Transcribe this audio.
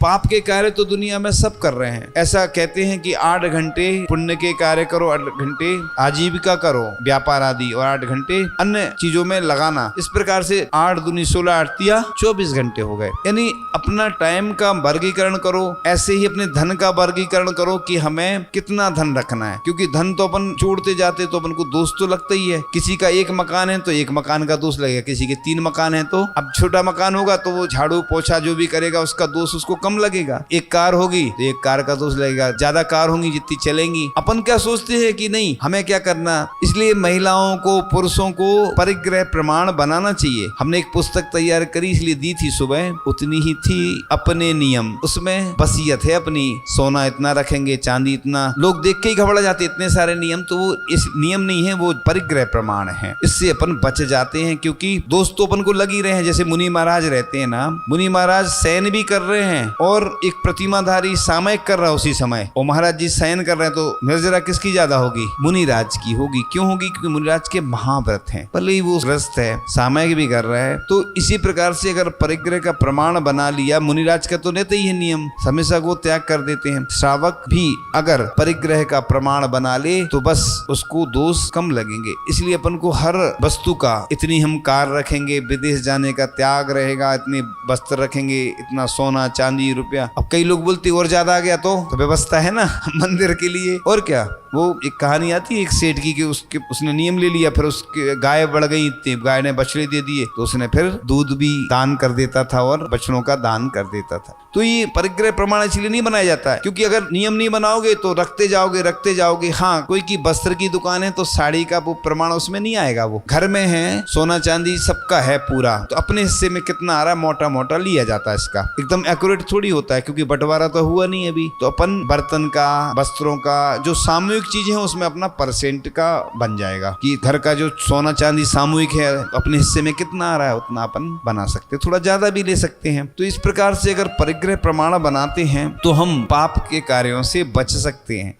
पाप के कार्य तो दुनिया में सब कर रहे हैं। ऐसा कहते हैं कि 8 घंटे पुण्य के कार्य करो, 8 घंटे आजीविका करो, व्यापार आदि, और 8 घंटे अन्य चीजों में लगाना। इस प्रकार से 8 दूनी 16, 8 तिया 24 घंटे हो गए। यानी अपना टाइम का वर्गीकरण करो, ऐसे ही अपने धन का वर्गीकरण करो कि हमें कितना धन रखना है, क्योंकि धन तो अपन जोड़ते जाते तो अपन को दोष तो लगता ही है। किसी का 1 मकान है तो 1 मकान का दोष लगेगा, किसी के 3 मकान है तो अब छोटा मकान होगा तो वो झाड़ू पोछा जो भी करेगा उसका दोष उसको कम लगेगा। 1 कार होगी तो 1 कार का दोष लगेगा, ज्यादा कार होंगी जितनी चलेंगी। अपन क्या सोचते हैं कि नहीं हमें क्या करना। इसलिए महिलाओं को, पुरुषों को परिग्रह प्रमाण बनाना चाहिए। हमने एक पुस्तक तैयार करी इसलिए दी थी सुबह, उतनी ही थी अपने नियम, उसमें वसीयत है अपनी, सोना इतना रखेंगे, चांदी इतना। लोग देख के ही घबरा जाते, इतने सारे नियम, तो वो इस नियम नहीं है, वो परिग्रह प्रमाण है। इससे अपन बच जाते हैं, क्योंकि दोस्त तो अपन को लग ही रहे हैं। जैसे मुनि महाराज रहते हैं ना, मुनि महाराज शयन भी कर रहे हैं और एक प्रतिमाधारी सामयिक कर रहा है उसी समय, और महाराज जी शयन कर रहे हैं, तो नजरा किसकी ज्यादा होगी? मुनिराज की होगी। क्यों होगी? क्योंकि मुनिराज के महाव्रत हैं, भले ही वो ग्रस्त है, सामयिक भी कर रहा है। तो इसी प्रकार से अगर परिग्रह का प्रमाण बना लिया, मुनिराज का तो रहता ही है नियम, हमेशा को त्याग कर देते हैं। श्रावक भी अगर परिग्रह का प्रमाण बना ले तो बस उसको दोष कम लगेंगे। इसलिए अपन को हर वस्तु का, इतनी हम कार रखेंगे, विदेश जाने का त्याग रहेगा, इतने वस्त्र रखेंगे, इतना सोना चांदी रुपया। अब कई लोग बोलते और ज्यादा आ गया तो व्यवस्था है ना मंदिर के लिए, और क्या। वो एक कहानी आती है एक सेठ की कि उसने नियम ले लिया, फिर उसके गाय बढ़ गई इतनी, गाय ने बछड़े दे दिए तो उसने फिर दूध भी दान कर देता था और बछड़ों का दान कर देता था। तो ये परिग्रह प्रमाण इसलिए नहीं बनाया जाता है, क्योंकि अगर नियम नहीं बनाओगे तो रखते जाओगे। हाँ, कोई की वस्त्र की दुकान है तो साड़ी का वो प्रमाण उसमें नहीं आएगा। वो घर में है, सोना चांदी सबका है पूरा, तो अपने हिस्से में कितना आ रहा है मोटा मोटा लिया जाता है। इसका एकदम एक्यूरेट थोड़ी होता है, क्योंकि बंटवारा तो हुआ नहीं अभी। तो अपन बर्तन का, वस्त्रों का, जो सामूहिक चीजें हैं उसमें अपना परसेंट का बन जाएगा कि घर का जो सोना चांदी सामूहिक है, अपने हिस्से में कितना आ रहा है उतना अपन बना सकते हैं, थोड़ा ज्यादा भी ले सकते हैं। तो इस प्रकार से अगर परिग्रह प्रमाण बनाते हैं तो हम पाप के कार्यों से बच सकते हैं।